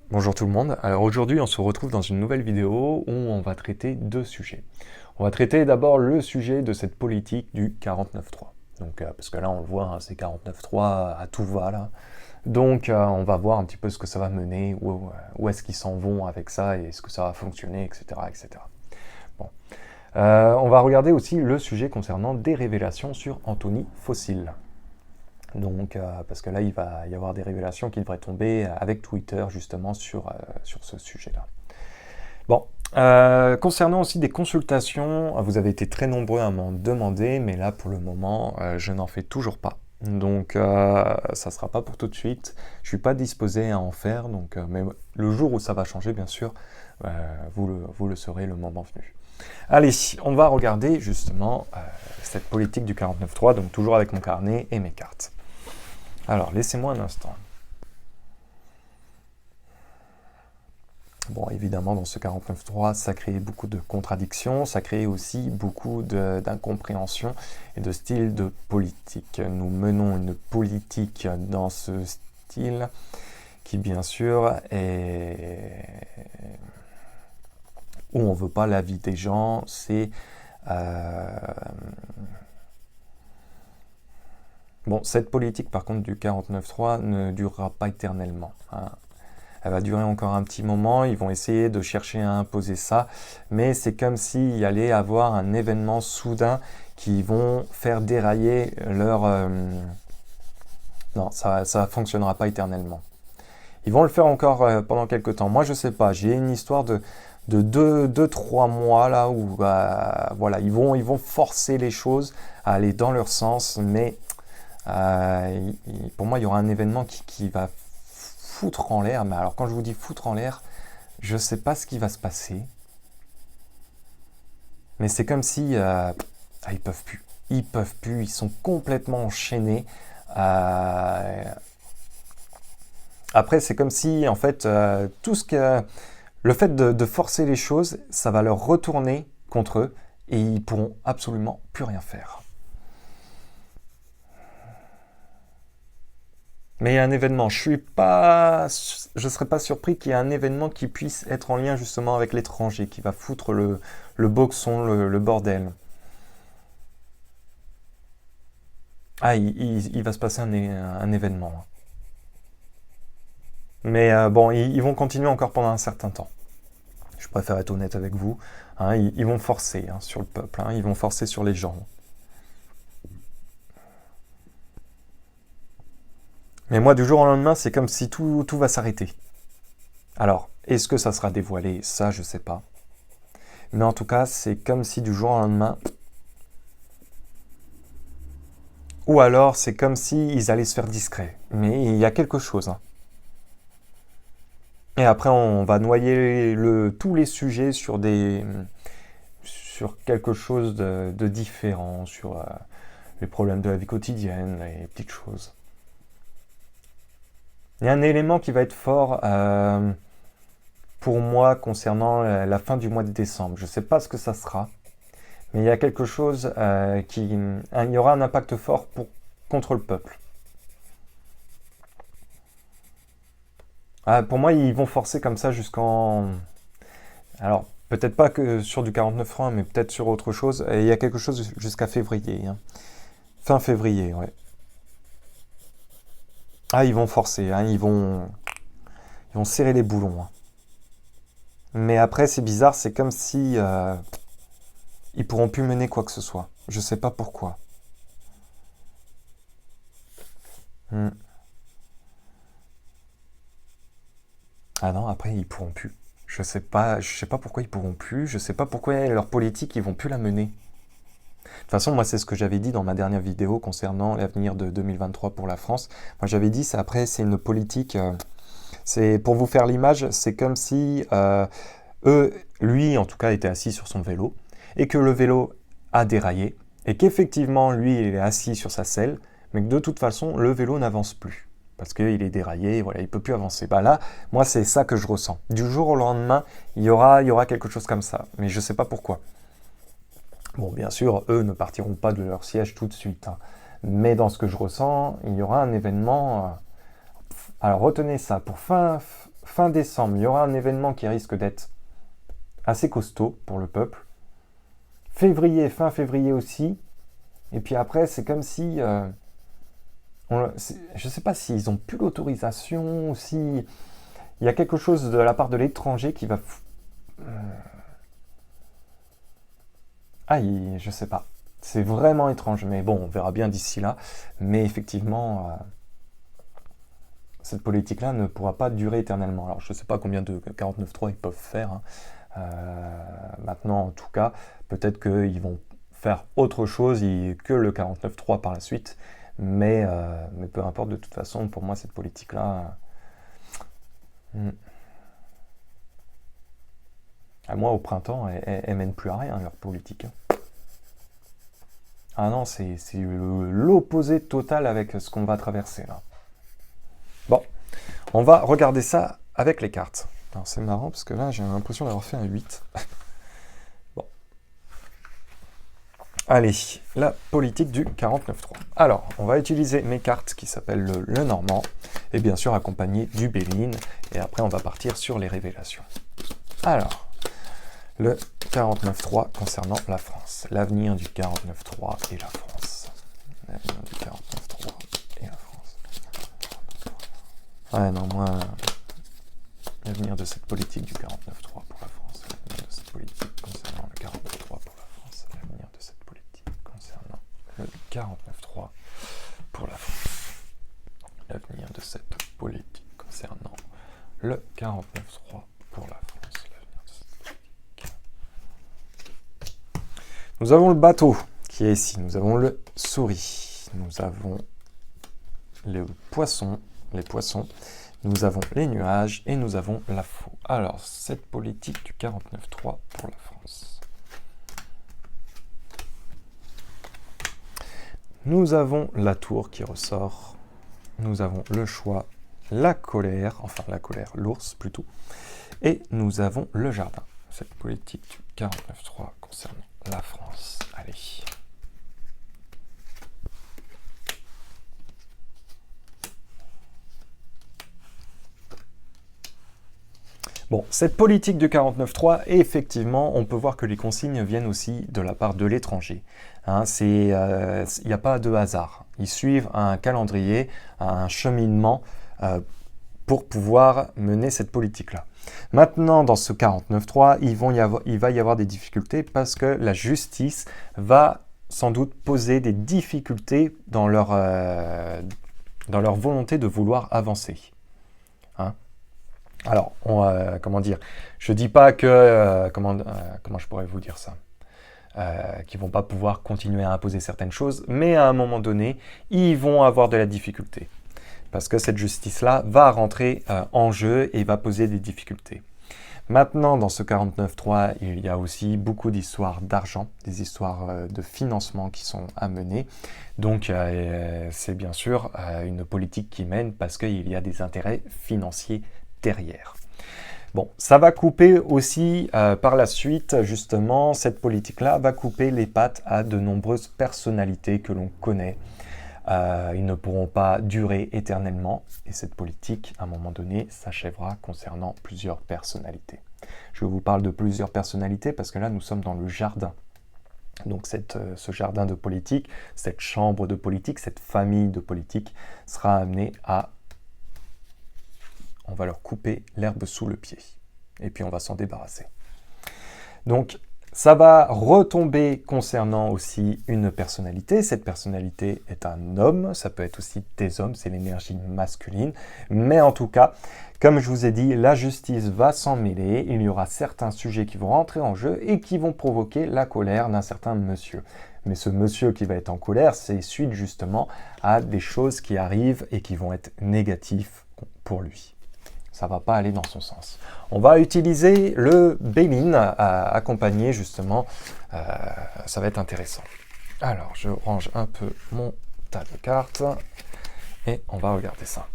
Bonjour tout le monde, alors aujourd'hui on se retrouve dans une nouvelle vidéo où on va traiter deux sujets. On va traiter d'abord le sujet de cette politique du 49.3. Donc, parce que là on le voit, hein, c'est 49.3 à tout va là. Donc on va voir un petit peu ce que ça va mener, où est-ce qu'ils s'en vont avec ça et est-ce que ça va fonctionner, etc. etc. Bon. On va regarder aussi le sujet concernant des révélations sur Anthony Faucil. Donc, parce que là, il va y avoir des révélations qui devraient tomber avec Twitter, justement, sur ce sujet-là. Bon, concernant aussi des consultations, vous avez été très nombreux à m'en demander, mais là, pour le moment, je n'en fais toujours pas. Donc, ça ne sera pas pour tout de suite. Je ne suis pas disposé à en faire, donc, mais le jour où ça va changer, bien sûr, vous le saurez le moment venu. Allez, on va regarder justement cette politique du 49.3, donc toujours avec mon carnet et mes cartes. Alors, laissez-moi un instant. Bon, évidemment, dans ce 49.3, ça crée beaucoup de contradictions, ça crée aussi beaucoup d'incompréhension et de style de politique. Nous menons une politique dans ce style qui, bien sûr, est où on ne veut pas l'avis des gens, c'est... Bon, cette politique, par contre, du 49.3 ne durera pas éternellement. Hein. Elle va durer encore un petit moment, ils vont essayer de chercher à imposer ça, mais c'est comme s'il y allait avoir un événement soudain qui vont faire dérailler leur... Non, ça ne fonctionnera pas éternellement. Ils vont le faire encore pendant quelques temps. Moi, je sais pas, j'ai une histoire de 2-3 mois là où voilà, ils vont forcer les choses à aller dans leur sens, mais pour moi, il y aura un événement qui va foutre en l'air. Mais alors, quand je vous dis foutre en l'air, je ne sais pas ce qui va se passer. Mais c'est comme si ils peuvent plus. Ils peuvent plus. Ils sont complètement enchaînés. Après, c'est comme si, en fait, tout ce que le fait de forcer les choses, ça va leur retourner contre eux et ils pourront absolument plus rien faire. Mais il y a un événement. Je serais pas surpris qu'il y ait un événement qui puisse être en lien justement avec l'étranger, qui va foutre le boxon, le bordel. Ah, il va se passer un événement. Mais bon, ils vont continuer encore pendant un certain temps. Je préfère être honnête avec vous. Hein, ils vont forcer hein, sur le peuple, hein, ils vont forcer sur les gens. Mais moi, du jour au lendemain, c'est comme si tout va s'arrêter. Alors, est-ce que ça sera dévoilé? Ça, je sais pas. Mais en tout cas, c'est comme si du jour au lendemain, ou alors c'est comme si ils allaient se faire discrets. Mais il y a quelque chose. Hein. Et après, on va noyer tous les sujets sur quelque chose de différent, sur les problèmes de la vie quotidienne, les petites choses. Il y a un élément qui va être fort pour moi concernant la fin du mois de décembre. Je ne sais pas ce que ça sera, mais il y a quelque chose il y aura un impact fort contre le peuple. Pour moi, ils vont forcer comme ça jusqu'en... Alors, peut-être pas que sur du 49 francs, mais peut-être sur autre chose. Et il y a quelque chose jusqu'à février. Hein. Fin février, ouais. Ah, ils vont forcer, hein, ils vont serrer les boulons. Hein. Mais après, c'est bizarre, c'est comme si ils pourront plus mener quoi que ce soit. Je sais pas pourquoi. Hmm. Ah non, après ils pourront plus. Je sais pas pourquoi ils pourront plus. Je sais pas pourquoi leur politique ils vont plus la mener. De toute façon, moi c'est ce que j'avais dit dans ma dernière vidéo concernant l'avenir de 2023 pour la France. Moi j'avais dit, c'est une politique. C'est pour vous faire l'image, c'est comme si lui en tout cas était assis sur son vélo et que le vélo a déraillé et qu'effectivement lui il est assis sur sa selle, mais que de toute façon le vélo n'avance plus parce qu'il est déraillé, voilà, il ne peut plus avancer. Bah là, moi c'est ça que je ressens. Du jour au lendemain, il y aura quelque chose comme ça, mais je ne sais pas pourquoi. Bon, bien sûr, eux ne partiront pas de leur siège tout de suite, hein. Mais dans ce que je ressens, il y aura un événement. Alors retenez ça, pour fin décembre, il y aura un événement qui risque d'être assez costaud pour le peuple. Février, fin février aussi. Et puis après, c'est comme si... je ne sais pas s'ils n'ont plus l'autorisation, si il y a quelque chose de la part de l'étranger qui va... je sais pas. C'est vraiment étrange, mais bon, on verra bien d'ici là. Mais effectivement, cette politique-là ne pourra pas durer éternellement. Alors, je ne sais pas combien de 49.3 ils peuvent faire. Hein. Maintenant, en tout cas, peut-être qu'ils vont faire autre chose que le 49.3 par la suite. Mais peu importe, de toute façon, pour moi, cette politique-là... moi, au printemps, elle mène plus à rien, leur politique. Ah non, c'est l'opposé total avec ce qu'on va traverser, là. Bon, on va regarder ça avec les cartes. Alors, c'est marrant, parce que là, j'ai l'impression d'avoir fait un 8. Bon. Allez, la politique du 49.3. Alors, on va utiliser mes cartes qui s'appellent le Normand, et bien sûr accompagné du Béline, et après on va partir sur les révélations. Alors, le 49.3 concernant la France. L'avenir du 49.3 et la France. L'avenir du 49.3 et la France. Ouais, non, moi... L'avenir de cette politique du 49.3 pour la France. L'avenir de cette politique concernant le 49.3 pour la France. L'avenir de cette politique concernant le 49.3 pour la France. L'avenir de cette politique concernant le 49.3 pour la France. Nous avons le bateau qui est ici, nous avons le souris, nous avons les poissons, nous avons les nuages et nous avons la faux. Alors, cette politique du 49.3 pour la France. Nous avons la tour qui ressort, nous avons le choix, la colère, l'ours plutôt, et nous avons le jardin. Cette politique du 49.3 concernant la France. Allez. Bon, cette politique du 49.3, effectivement, on peut voir que les consignes viennent aussi de la part de l'étranger. Hein, il n'y a pas de hasard. Ils suivent un calendrier, un cheminement pour pouvoir mener cette politique-là. Maintenant, dans ce 49.3, il va y avoir des difficultés parce que la justice va sans doute poser des difficultés dans leur volonté de vouloir avancer. Hein? Alors, comment dire, je dis pas que, comment je pourrais vous dire ça, qu'ils vont pas pouvoir continuer à imposer certaines choses, mais à un moment donné, ils vont avoir de la difficulté. Parce que cette justice-là va rentrer en jeu et va poser des difficultés. Maintenant, dans ce 49.3, il y a aussi beaucoup d'histoires d'argent, des histoires de financement qui sont à mener. Donc, c'est bien sûr une politique qui mène parce qu'il y a des intérêts financiers derrière. Bon, ça va couper aussi par la suite, justement, cette politique-là va couper les pattes à de nombreuses personnalités que l'on connaît. Ils ne pourront pas durer éternellement et cette politique, à un moment donné, s'achèvera concernant plusieurs personnalités. Je vous parle de plusieurs personnalités parce que là, nous sommes dans le jardin. Donc ce jardin de politique, cette chambre de politique, cette famille de politique sera amenée à... On va leur couper l'herbe sous le pied et puis on va s'en débarrasser. Donc, ça va retomber concernant aussi une personnalité. Cette personnalité est un homme, ça peut être aussi des hommes, c'est l'énergie masculine. Mais en tout cas, comme je vous ai dit, la justice va s'en mêler. Il y aura certains sujets qui vont rentrer en jeu et qui vont provoquer la colère d'un certain monsieur. Mais ce monsieur qui va être en colère, c'est suite justement à des choses qui arrivent et qui vont être négatives pour lui. Ça ne va pas aller dans son sens. On va utiliser le Béline accompagné justement, ça va être intéressant. Alors, je range un peu mon tas de cartes et on va regarder ça.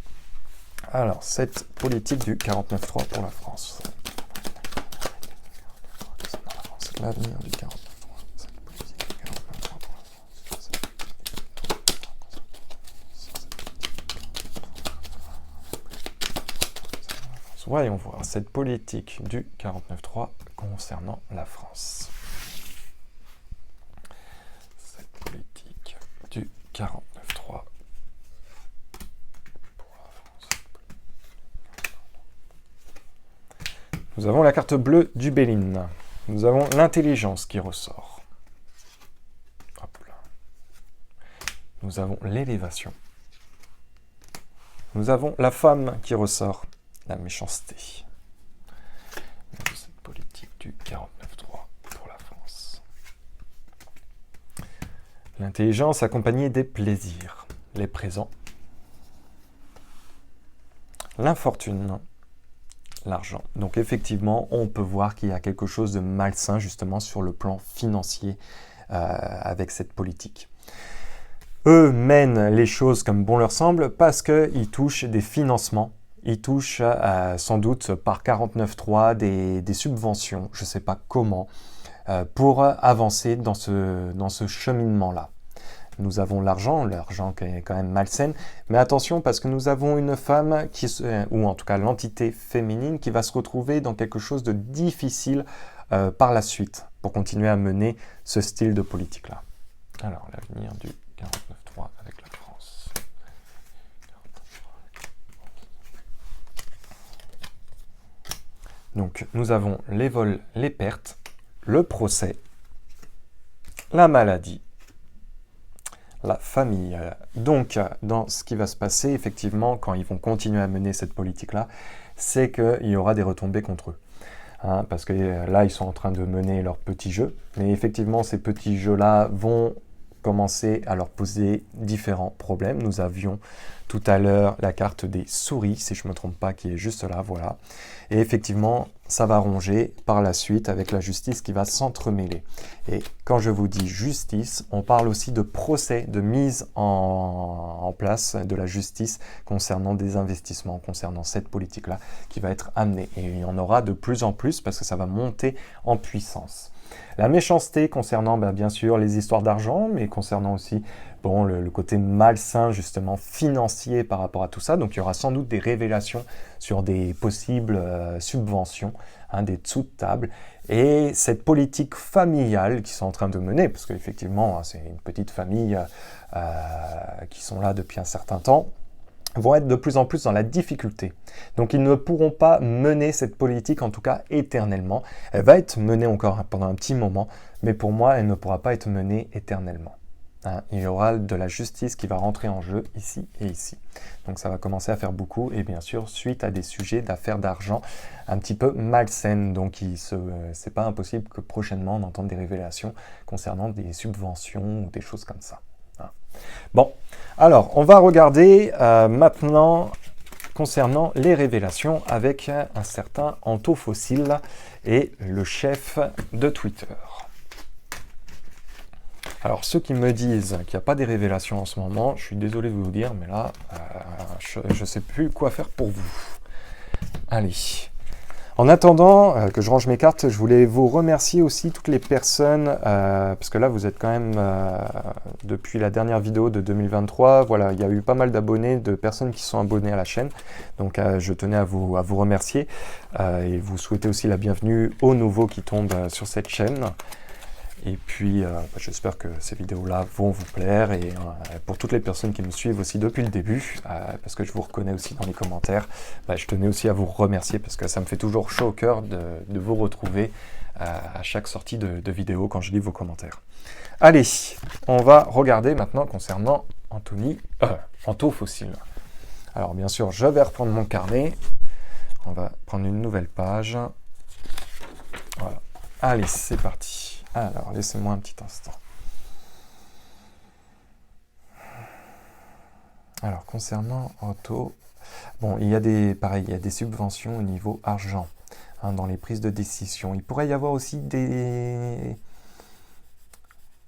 Alors, cette politique du 49.3 pour la France. L'avenir du 49.3. Cette politique du 49.3 pour la France. voyons voir cette politique du 49.3 concernant la France. Cette politique du 49.3 pour la France. Nous avons la carte bleue du Béline. Nous avons l'intelligence qui ressort. Hop là. Nous avons l'élévation. Nous avons la femme qui ressort, la méchanceté. Cette politique du 49.3 pour la France. L'intelligence accompagnée des plaisirs, les présents. L'infortune, l'argent. Donc effectivement, on peut voir qu'il y a quelque chose de malsain justement sur le plan financier avec cette politique. Eux mènent les choses comme bon leur semble parce qu'ils touchent des financements, ils touchent sans doute par 49.3 des subventions, je ne sais pas comment, pour avancer dans ce cheminement-là. Nous avons l'argent qui est quand même malsaine, mais attention parce que nous avons une femme, ou en tout cas l'entité féminine, qui va se retrouver dans quelque chose de difficile par la suite, pour continuer à mener ce style de politique-là. Alors, l'avenir du 49.3 avec la France. Donc, nous avons les vols, les pertes, le procès, la maladie, la famille. Donc, dans ce qui va se passer, effectivement, quand ils vont continuer à mener cette politique-là, c'est qu'il y aura des retombées contre eux. Hein, parce que là, ils sont en train de mener leur petit jeu. Mais effectivement, ces petits jeux-là vont commencer à leur poser différents problèmes. Nous avions tout à l'heure la carte des souris, si je ne me trompe pas, qui est juste là, voilà. Et effectivement, ça va ronger par la suite avec la justice qui va s'entremêler. Et quand je vous dis justice, on parle aussi de procès, de mise en place de la justice concernant des investissements, concernant cette politique-là qui va être amenée. Et il y en aura de plus en plus parce que ça va monter en puissance. La méchanceté concernant bien sûr les histoires d'argent, mais concernant aussi le côté malsain justement financier par rapport à tout ça. Donc il y aura sans doute des révélations sur des possibles subventions, des dessous de table. Et cette politique familiale qu'ils sont en train de mener, parce qu'effectivement c'est une petite famille qui sont là depuis un certain temps, vont être de plus en plus dans la difficulté. Donc ils ne pourront pas mener cette politique, en tout cas éternellement. Elle va être menée encore pendant un petit moment, mais pour moi, elle ne pourra pas être menée éternellement. Il y aura de la justice qui va rentrer en jeu ici et ici. Donc ça va commencer à faire beaucoup, et bien sûr, suite à des sujets d'affaires d'argent un petit peu malsaines. Donc c'est pas impossible que prochainement on entende des révélations concernant des subventions ou des choses comme ça. Bon, alors on va regarder maintenant concernant les révélations avec un certain Antofossile et le chef de Twitter. Alors ceux qui me disent qu'il n'y a pas des révélations en ce moment, je suis désolé de vous le dire, mais là, je ne sais plus quoi faire pour vous. Allez. En attendant que je range mes cartes, je voulais vous remercier aussi toutes les personnes, parce que là vous êtes quand même, depuis la dernière vidéo de 2023, voilà, il y a eu pas mal d'abonnés, de personnes qui sont abonnées à la chaîne, donc je tenais à vous remercier, et vous souhaiter aussi la bienvenue aux nouveaux qui tombent sur cette chaîne. Et puis, j'espère que ces vidéos-là vont vous plaire. Et pour toutes les personnes qui me suivent aussi depuis le début, parce que je vous reconnais aussi dans les commentaires, je tenais aussi à vous remercier parce que ça me fait toujours chaud au cœur de vous retrouver à chaque sortie de vidéo quand je lis vos commentaires. Allez, on va regarder maintenant concernant Antofossile. Alors, bien sûr, je vais reprendre mon carnet. On va prendre une nouvelle page. Voilà. Allez, c'est parti. Alors, laissez-moi un petit instant. Alors, concernant Anto, il y a des subventions au niveau argent, dans les prises de décision. Il pourrait y avoir aussi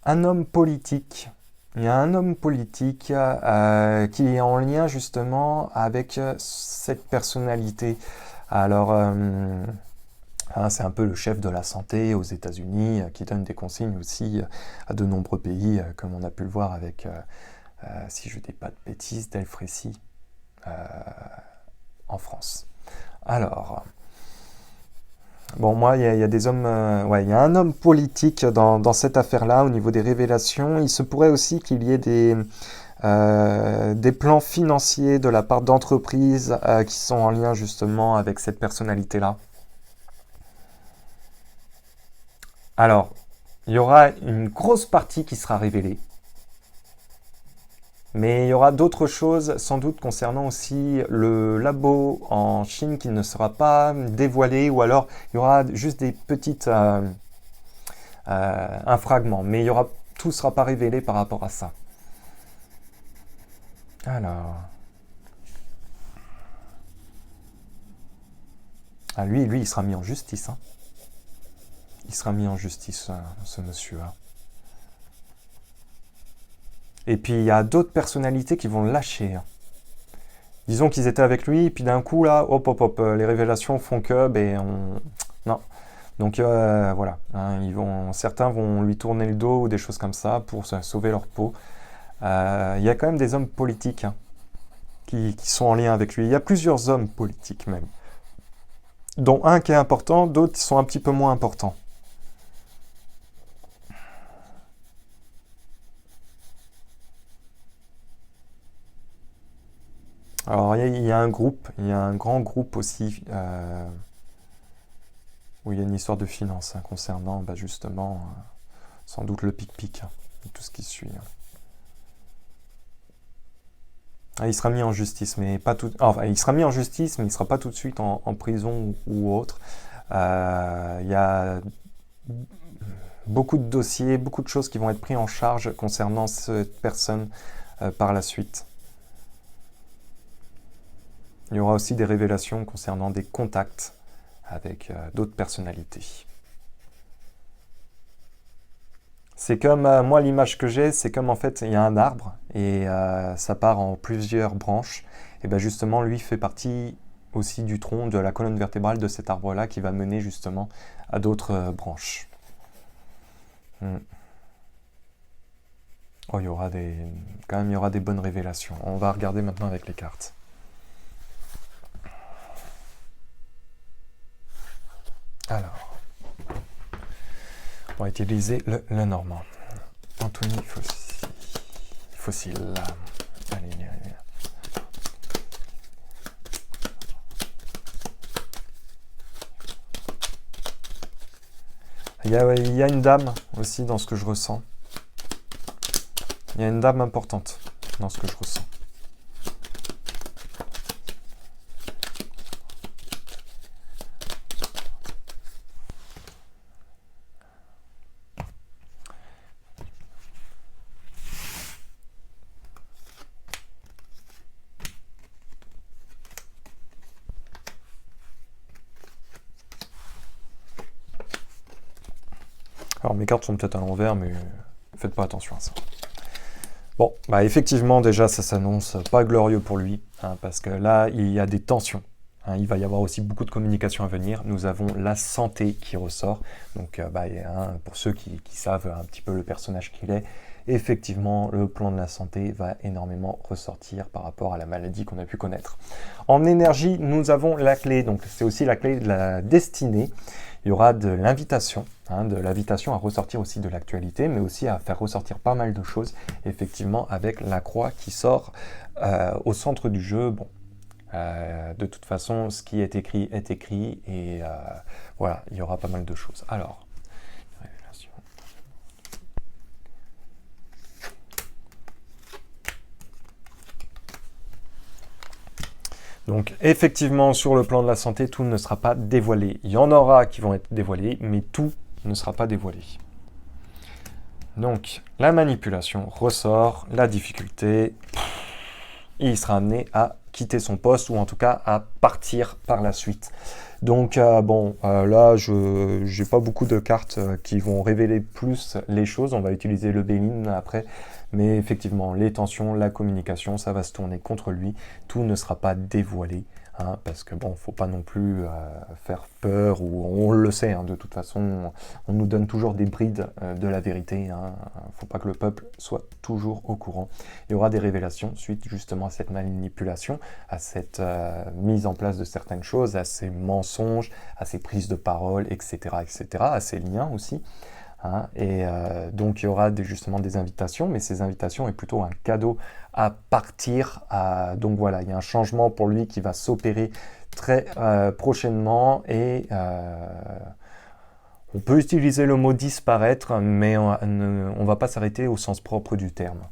un homme politique. Il y a un homme politique qui est en lien justement avec cette personnalité. Alors, c'est un peu le chef de la santé aux États-Unis qui donne des consignes aussi à de nombreux pays, comme on a pu le voir avec, si je ne dis pas de bêtises, Delfrécy en France. Alors, bon, moi, il y a des hommes... ouais, il y a un homme politique dans cette affaire-là, au niveau des révélations. Il se pourrait aussi qu'il y ait des plans financiers de la part d'entreprises qui sont en lien justement avec cette personnalité-là. Alors, il y aura une grosse partie qui sera révélée. Mais il y aura d'autres choses, sans doute concernant aussi le labo en Chine qui ne sera pas dévoilé, ou alors il y aura juste des petites un fragment, mais il y aura tout sera pas révélé par rapport à ça. Alors, lui, il sera mis en justice. Hein. Il sera mis en justice, ce monsieur-là. Et puis il y a d'autres personnalités qui vont le lâcher. Hein. Disons qu'ils étaient avec lui, et puis d'un coup, là, hop, hop, hop, les révélations font que, ben, non. Donc voilà, hein, certains vont lui tourner le dos ou des choses comme ça pour sauver leur peau. Il y a quand même des hommes politiques hein, qui sont en lien avec lui. Il y a plusieurs hommes politiques même, dont un qui est important, d'autres qui sont un petit peu moins importants. Alors il y a un groupe, il y a un grand groupe aussi où il y a une histoire de finance hein, concernant bah, justement sans doute le pic-pic hein, et tout ce qui suit. Hein. Ah, il sera mis en justice, mais pas tout. Enfin, il sera mis en justice, mais il sera pas tout de suite en prison ou autre. Il y a beaucoup de dossiers, beaucoup de choses qui vont être pris en charge concernant cette personne par la suite. Il y aura aussi des révélations concernant des contacts avec d'autres personnalités. C'est comme, moi l'image que j'ai, c'est comme en fait il y a un arbre et ça part en plusieurs branches. Et bien justement lui fait partie aussi du tronc, de la colonne vertébrale de cet arbre-là qui va mener justement à d'autres branches. Oh, quand même il y aura des bonnes révélations. On va regarder maintenant avec les cartes. Alors, on va utiliser le normand. Anthony Fossile. Allez. Il y a une dame aussi dans ce que je ressens. Il y a une dame importante dans ce que je ressens. Alors mes cartes sont peut-être à l'envers, mais faites pas attention à ça. Bon, bah effectivement, déjà, ça s'annonce pas glorieux pour lui, hein, parce que là, il y a des tensions. Hein, il va y avoir aussi beaucoup de communication à venir. Nous avons la santé qui ressort. Donc, pour ceux qui savent un petit peu le personnage qu'il est, effectivement, le plan de la santé va énormément ressortir par rapport à la maladie qu'on a pu connaître. En énergie, nous avons la clé. Donc, c'est aussi la clé de la destinée. Il y aura de l'invitation, à ressortir aussi de l'actualité, mais aussi à faire ressortir pas mal de choses, effectivement, avec la croix qui sort au centre du jeu. Bon, de toute façon, ce qui est écrit, et voilà, il y aura pas mal de choses. Alors, révélation. Donc effectivement, sur le plan de la santé, tout ne sera pas dévoilé. Il y en aura qui vont être dévoilés, mais tout ne sera pas dévoilé. Donc la manipulation ressort, la difficulté, il sera amené à quitter son poste ou en tout cas à partir par la suite. Donc là, je n'ai pas beaucoup de cartes qui vont révéler plus les choses. On va utiliser le Béline après. Mais effectivement, les tensions, la communication, ça va se tourner contre lui. Tout ne sera pas dévoilé. hein, parce que bon, faut pas non plus faire peur, ou on le sait, hein, de toute façon, on nous donne toujours des brides de la vérité, hein, faut pas que le peuple soit toujours au courant. Il y aura des révélations suite justement à cette manipulation, à cette mise en place de certaines choses, à ces mensonges, à ces prises de parole, etc., etc., à ces liens aussi. Hein, et donc il y aura justement des invitations, mais ces invitations est plutôt un cadeau à partir. Donc voilà, il y a un changement pour lui qui va s'opérer très prochainement, et on peut utiliser le mot disparaître, mais on ne va pas s'arrêter au sens propre du terme.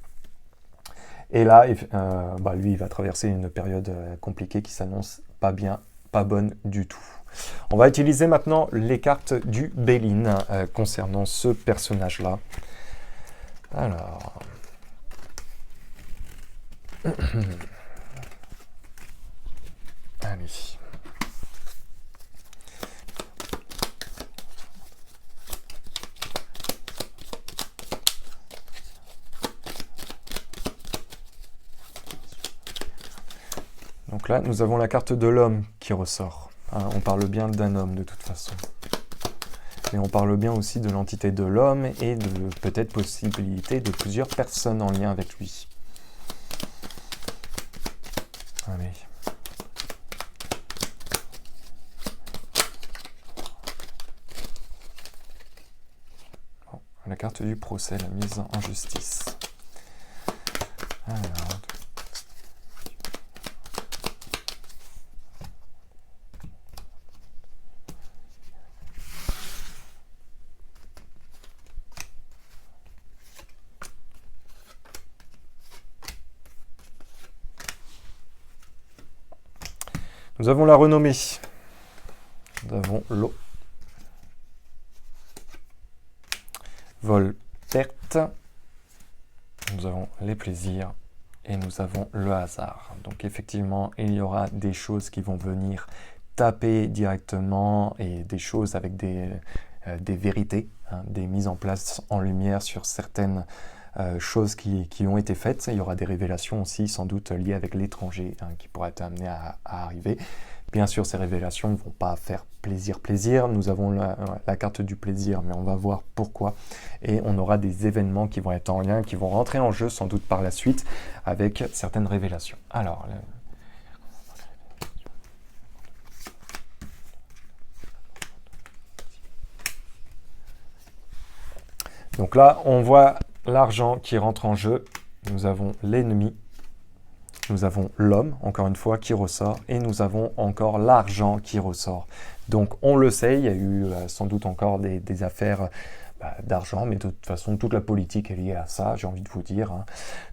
Et là, lui, il va traverser une période compliquée qui s'annonce pas bien, pas bonne du tout. On va utiliser maintenant les cartes du Bélin concernant ce personnage-là. Alors... Allez. Donc là, nous avons la carte de l'homme qui ressort. Hein, on parle bien d'un homme de toute façon. Mais on parle bien aussi de l'entité de l'homme et de peut-être possibilité de plusieurs personnes en lien avec lui. Allez. Bon, la carte du procès, la mise en justice. Alors... Nous avons la renommée. Nous avons l'eau. Vol, perte. Nous avons les plaisirs. Et nous avons le hasard. Donc effectivement, il y aura des choses qui vont venir taper directement, et des choses avec des vérités, hein, des mises en place en lumière sur certaines choses qui ont été faites. Il y aura des révélations aussi, sans doute liées avec l'étranger, hein, qui pourraient être amenées à arriver. Bien sûr, ces révélations ne vont pas faire plaisir. Nous avons la carte du plaisir, mais on va voir pourquoi. Et on aura des événements qui vont être en lien, qui vont rentrer en jeu sans doute par la suite, avec certaines révélations. Alors... Donc là, on voit l'argent qui rentre en jeu. Nous avons l'ennemi. Nous avons l'homme, encore une fois, qui ressort. Et nous avons encore l'argent qui ressort. Donc on le sait, il y a eu sans doute encore des affaires d'argent, mais de toute façon, toute la politique est liée à ça, j'ai envie de vous dire. Hein.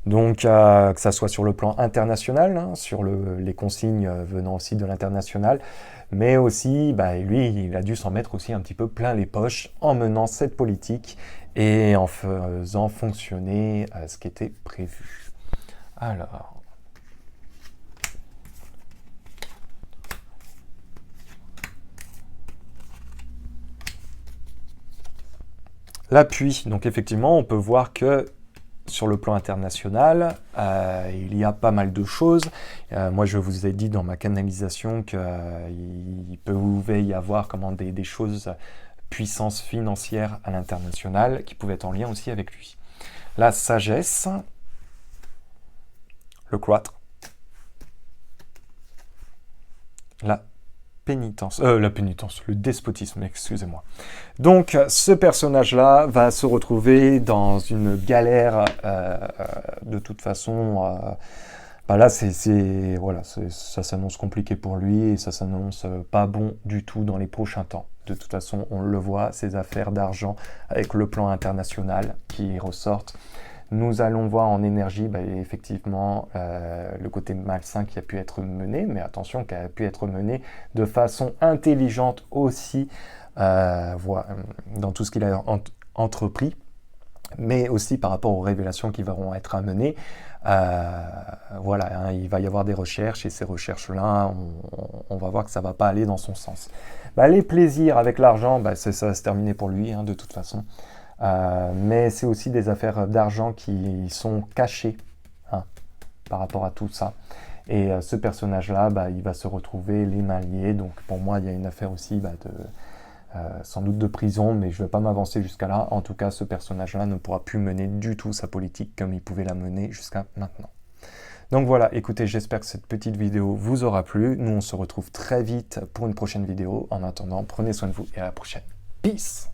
Donc que ça soit sur le plan international, hein, sur les consignes venant aussi de l'international, mais aussi, lui, il a dû s'en mettre aussi un petit peu plein les poches en menant cette politique et en faisant fonctionner ce qui était prévu. Alors... L'appui, donc effectivement, on peut voir que sur le plan international, il y a pas mal de choses. Moi, je vous ai dit dans ma canalisation qu'il pouvait y avoir des choses, puissance financière à l'international, qui pouvaient être en lien aussi avec lui. La sagesse, le cloître, la pénitence, le despotisme, excusez-moi. Donc, ce personnage-là va se retrouver dans une galère, de toute façon. Là, ça s'annonce compliqué pour lui, et ça s'annonce pas bon du tout dans les prochains temps. De toute façon, on le voit, ces affaires d'argent avec le plan international qui ressortent. Nous allons voir en énergie, effectivement, le côté malsain qui a pu être mené, mais attention, qui a pu être mené de façon intelligente aussi, dans tout ce qu'il a entrepris, mais aussi par rapport aux révélations qui vont être amenées. Il va y avoir des recherches, et ces recherches-là, on va voir que ça ne va pas aller dans son sens. Les plaisirs avec l'argent, ça va se terminer pour lui, hein, de toute façon. Mais c'est aussi des affaires d'argent qui sont cachées, hein, par rapport à tout ça. Et ce personnage-là, il va se retrouver les mains liées. Donc pour moi, il y a une affaire aussi sans doute de prison, mais je ne vais pas m'avancer jusqu'à là. En tout cas, ce personnage-là ne pourra plus mener du tout sa politique comme il pouvait la mener jusqu'à maintenant. Donc voilà, écoutez, j'espère que cette petite vidéo vous aura plu. Nous, on se retrouve très vite pour une prochaine vidéo. En attendant, prenez soin de vous et à la prochaine. Peace!